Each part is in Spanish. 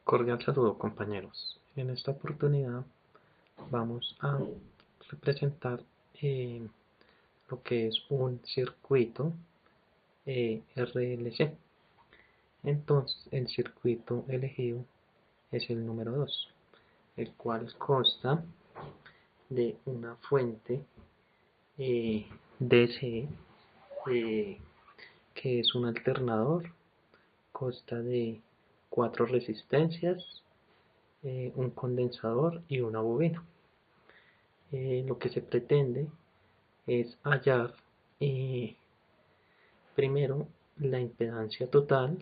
Cordial saludo, compañeros. En esta oportunidad vamos a representar lo que es un circuito RLC. Entonces el circuito elegido es el número 2, el cual consta de una fuente DC, que es un alternador. Consta de 4 resistencias, un condensador y una bobina. Lo que se pretende es hallar primero la impedancia total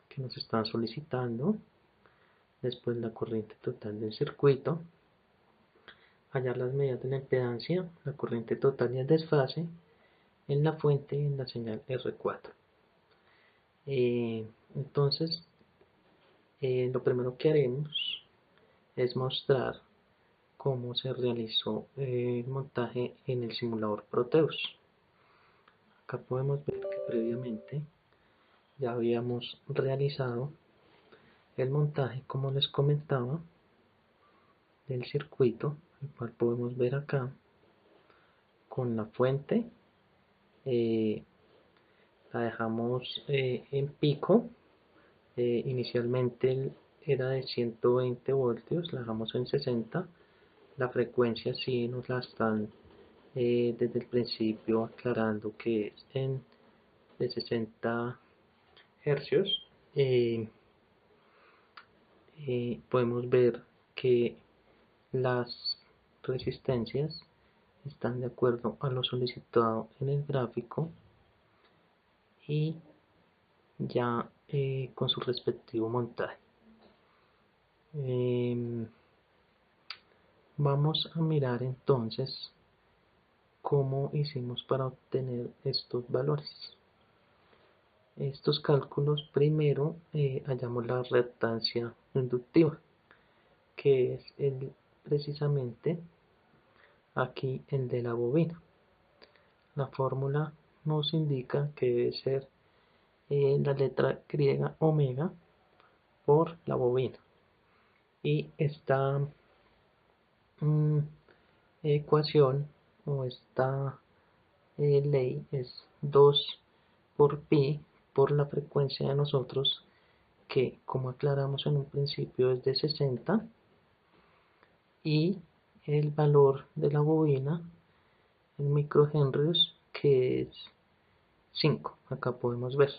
que nos están solicitando, después la corriente total del circuito, hallar las medidas de la impedancia, la corriente total y el desfase en la fuente y en la señal R4. Entonces, lo primero que haremos es mostrar cómo se realizó el montaje en el simulador Proteus. Acá podemos ver que previamente ya habíamos realizado el montaje, como les comentaba, del circuito, el cual podemos ver acá con la fuente. La dejamos en pico. Inicialmente era de 120 voltios, la dejamos en 60. La frecuencia sí nos la están desde el principio aclarando que es de 60 hercios. Podemos ver que las resistencias están de acuerdo a lo solicitado en el gráfico y ya con su respectivo montaje. Vamos a mirar entonces cómo hicimos para obtener estos valores. Estos cálculos, primero hallamos la reactancia inductiva, que es precisamente aquí el de la bobina. La fórmula nos indica que debe ser la letra griega omega por la bobina, y esta ecuación o esta ley es 2 por pi por la frecuencia de nosotros, que como aclaramos en un principio es de 60, y el valor de la bobina en microhenrios, que es 5. Acá podemos ver.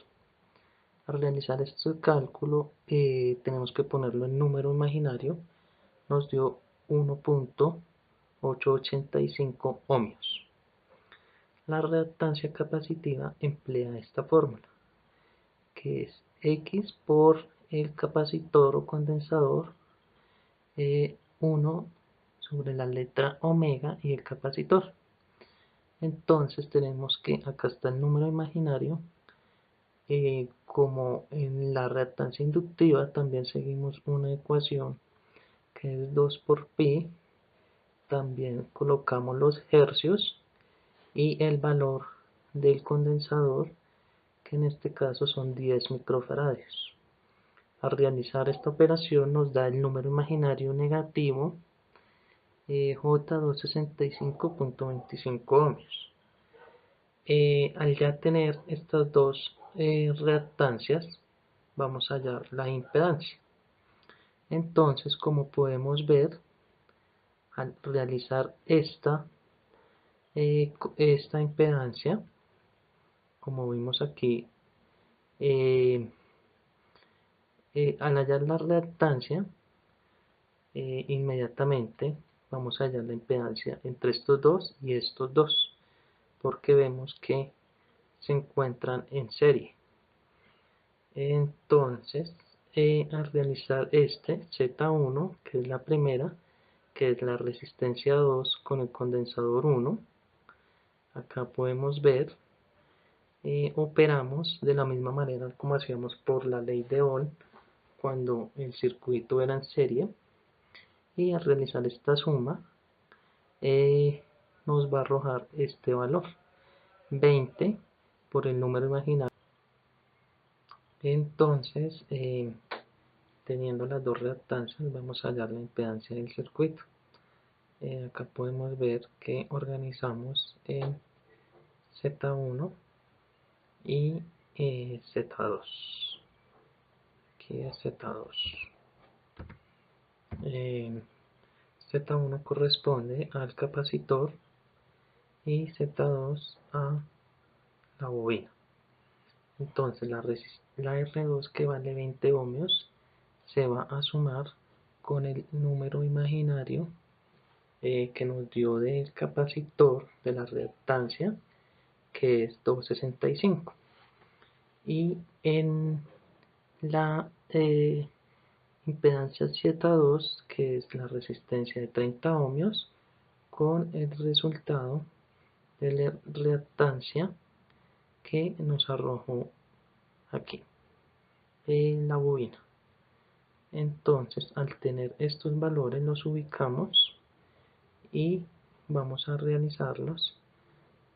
Al realizar este cálculo tenemos que ponerlo en número imaginario. Nos dio 1.885 ohmios. La reactancia capacitiva emplea esta fórmula, que es X por el capacitor o condensador, 1 sobre la letra omega y el capacitor. Entonces tenemos que, acá está el número imaginario, como en la reactancia inductiva también seguimos una ecuación que es 2 por pi, también colocamos los hercios y el valor del condensador, que en este caso son 10 microfaradios. Al realizar esta operación nos da el número imaginario negativo, J265.25 ohmios. Al ya tener estas dos reactancias, vamos a hallar la impedancia. Entonces, como podemos ver, al realizar esta impedancia, como vimos aquí, al hallar la reactancia, inmediatamente vamos a hallar la impedancia entre estos dos y estos dos, porque vemos que se encuentran en serie. Entonces, al realizar este Z1, que es la primera, que es la resistencia 2 con el condensador 1, acá podemos ver, operamos de la misma manera como hacíamos por la ley de Ohm cuando el circuito era en serie, y al realizar esta suma nos va a arrojar este valor, 20 por el número imaginario. Entonces Teniendo las dos reactancias vamos a hallar la impedancia del circuito. Acá podemos ver que organizamos en Z1 y Z2. Aquí es Z2. Z1 corresponde al capacitor y Z2 a la bobina. Entonces la R2, que vale 20 ohmios, se va a sumar con el número imaginario que nos dio del capacitor de la reactancia, que es 265. Y en la impedancia Z2, que es la resistencia de 30 ohmios, con el resultado de la reactancia que nos arrojó aquí en la bobina. Entonces, al tener estos valores los ubicamos y vamos a realizarlos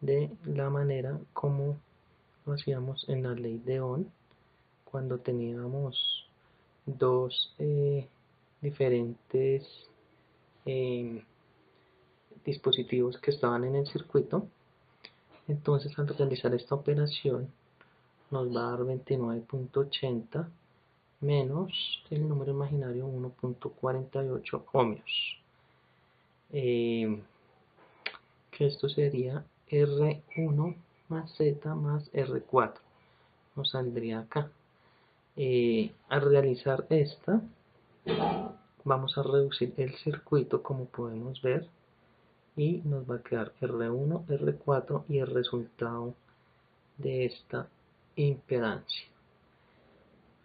de la manera como lo hacíamos en la ley de Ohm, cuando teníamos dos diferentes eh, dispositivos que estaban en el circuito. Entonces, al realizar esta operación nos va a dar 29.80 menos el número imaginario 1.48 ohmios, que esto sería R1 más Z más R4, nos saldría acá. Al realizar esta vamos a reducir el circuito, como podemos ver, y nos va a quedar R1, R4 y el resultado de esta impedancia.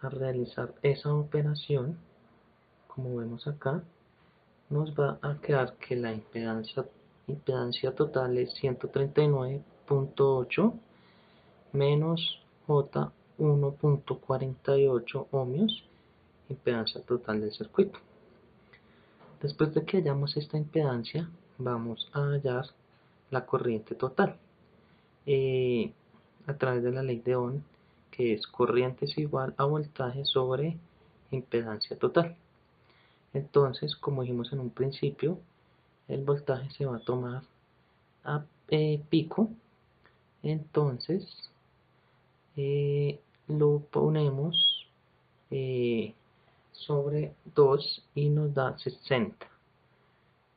Al realizar esa operación, como vemos acá, nos va a quedar que la impedancia total es 139.8 menos J 1.48 ohmios, impedancia total del circuito. Después de que hallamos esta impedancia, vamos a hallar la corriente total a través de la ley de Ohm, que es corriente es igual a voltaje sobre impedancia total. Entonces, como dijimos en un principio, el voltaje se va a tomar a pico. Entonces lo ponemos sobre 2 y nos da 60.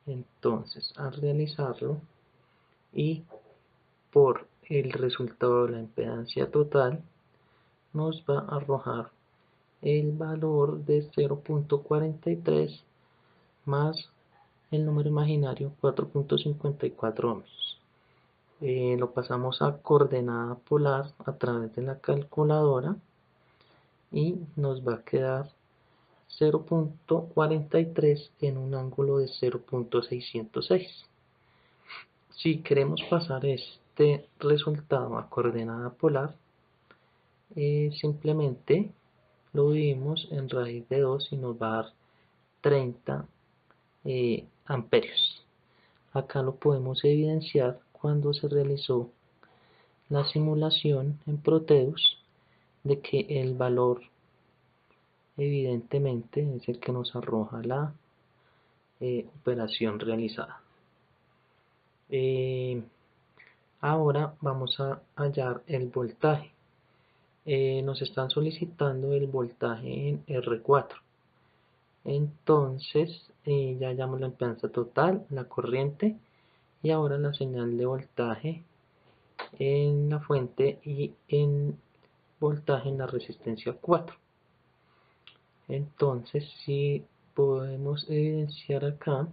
Entonces, al realizarlo y por el resultado de la impedancia total, nos va a arrojar el valor de 0.43 más el número imaginario 4.54 ohmios. Lo pasamos a coordenada polar a través de la calculadora y nos va a quedar 0.43 en un ángulo de 0.606. Si queremos pasar este resultado a coordenada polar, simplemente lo dividimos en raíz de 2 y nos va a dar 30 amperios. Acá lo podemos evidenciar cuando se realizó la simulación en Proteus, de que el valor evidentemente es el que nos arroja la operación realizada. Ahora vamos a hallar el voltaje. Nos están solicitando el voltaje en R4. Entonces ya hallamos la impedancia total, la corriente y ahora la señal de voltaje en la fuente y en voltaje en la resistencia 4. Entonces, si podemos evidenciar acá,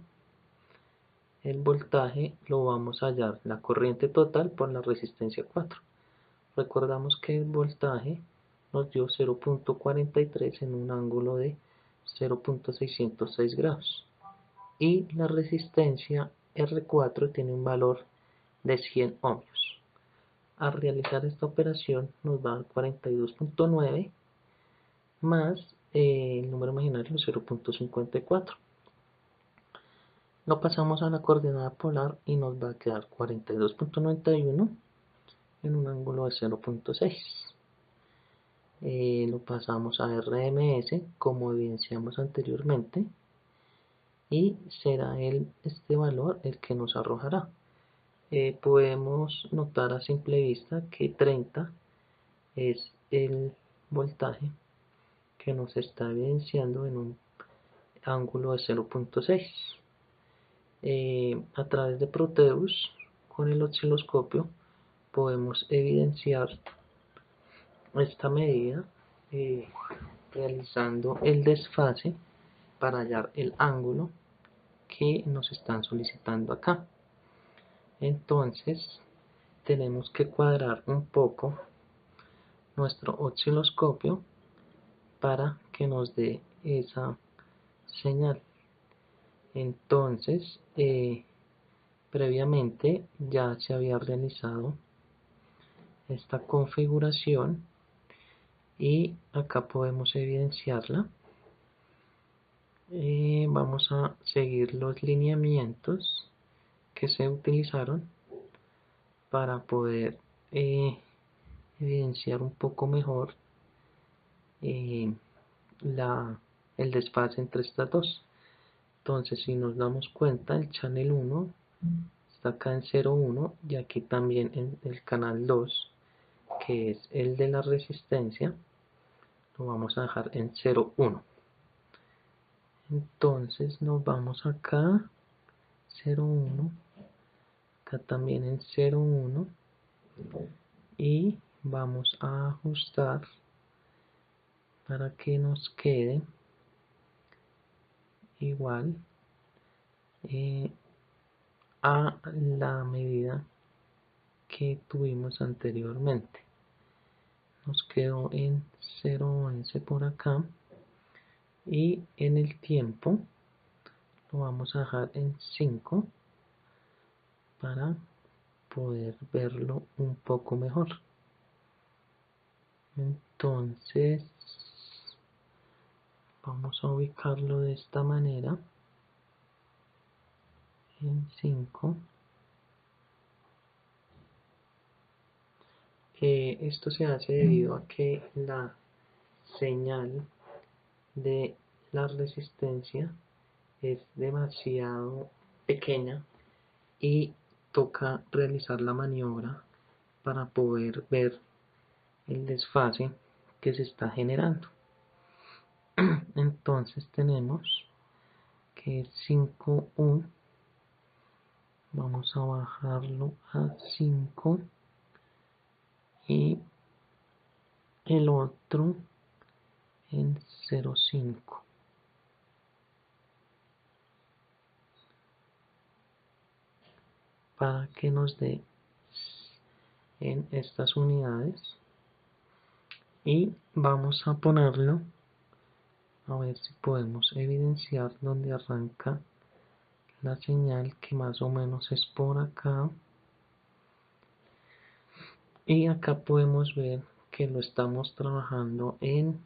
el voltaje lo vamos a hallar la corriente total por la resistencia 4. Recordamos que el voltaje nos dio 0.43 en un ángulo de 0.606 grados y la resistencia R4 tiene un valor de 100 ohmios. Al realizar esta operación nos va a dar 42.9 más el número imaginario 0.54. Lo pasamos a la coordenada polar y nos va a quedar 42.91 en un ángulo de 0.6. lo pasamos a RMS como evidenciamos anteriormente y será este valor el que nos arrojará. Podemos notar a simple vista que 30 es el voltaje que nos está evidenciando en un ángulo de 0.6. A través de Proteus con el osciloscopio podemos evidenciar esta medida realizando el desfase para hallar el ángulo que nos están solicitando acá. Entonces tenemos que cuadrar un poco nuestro osciloscopio para que nos dé esa señal. Entonces previamente ya se había realizado esta configuración y acá podemos evidenciarla. Vamos a seguir los lineamientos que se utilizaron para poder evidenciar un poco mejor eh, el desfase entre estas dos. Entonces, si nos damos cuenta, el channel 1 está acá en 0,1 y aquí también en el canal 2, que es el de la resistencia, lo vamos a dejar en 0,1. Entonces nos vamos acá, 0,1, acá también en 0,1 y vamos a ajustar para que nos quede igual a la medida que tuvimos anteriormente. Nos quedó en 0,11 por acá y en el tiempo lo vamos a dejar en 5 para poder verlo un poco mejor. Entonces vamos a ubicarlo de esta manera en 5. Esto se hace debido a que la señal de la resistencia es demasiado pequeña y toca realizar la maniobra para poder ver el desfase que se está generando. Entonces tenemos que 5U, vamos a bajarlo a 5 y el otro en 0,5 para que nos dé en estas unidades y vamos a ponerlo a ver si podemos evidenciar donde arranca la señal, que más o menos es por acá, y acá podemos ver que lo estamos trabajando en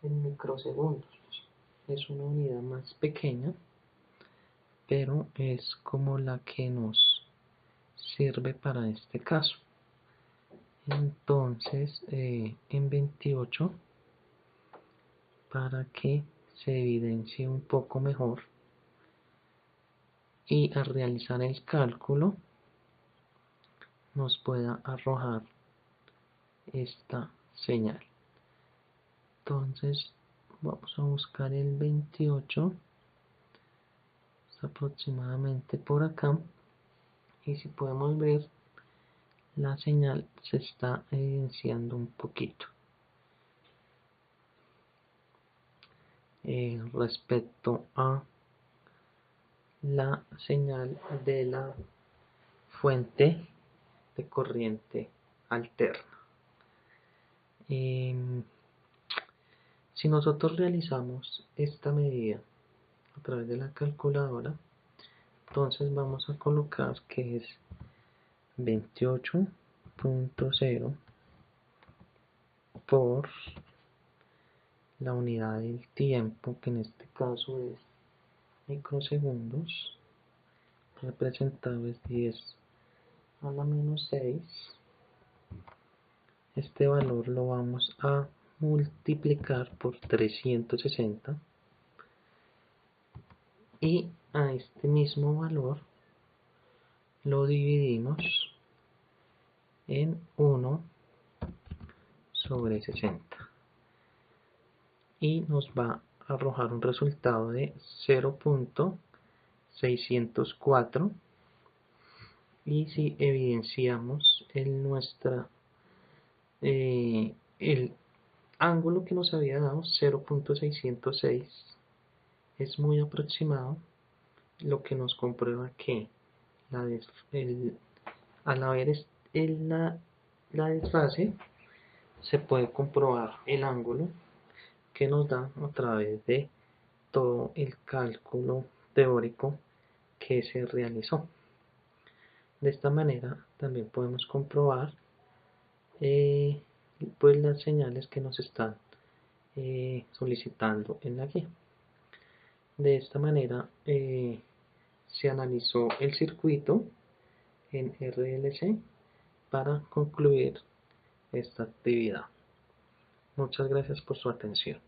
microsegundos. Es una unidad más pequeña, pero es como la que nos sirve para este caso. Entonces en 28, para que se evidencie un poco mejor y al realizar el cálculo nos pueda arrojar esta señal. Entonces vamos a buscar el 28, es aproximadamente por acá, y si podemos ver, la señal se está evidenciando un poquito respecto a la señal de la fuente de corriente alterna. Si nosotros realizamos esta medida a través de la calculadora, entonces vamos a colocar que es 28.0 por la unidad del tiempo, que en este caso es microsegundos, representado es 10 a la menos 6, Este valor lo vamos a multiplicar por 360 y a este mismo valor lo dividimos en 1 sobre 60 y nos va a arrojar un resultado de 0.604. Y si evidenciamos el ángulo que nos había dado, 0.606, es muy aproximado, lo que nos comprueba que al haber la desfase, se puede comprobar el ángulo que nos da a través de todo el cálculo teórico que se realizó. De esta manera también podemos comprobar pues las señales que nos están solicitando en la guía. De esta manera se analizó el circuito en RLC para concluir esta actividad. Muchas gracias por su atención.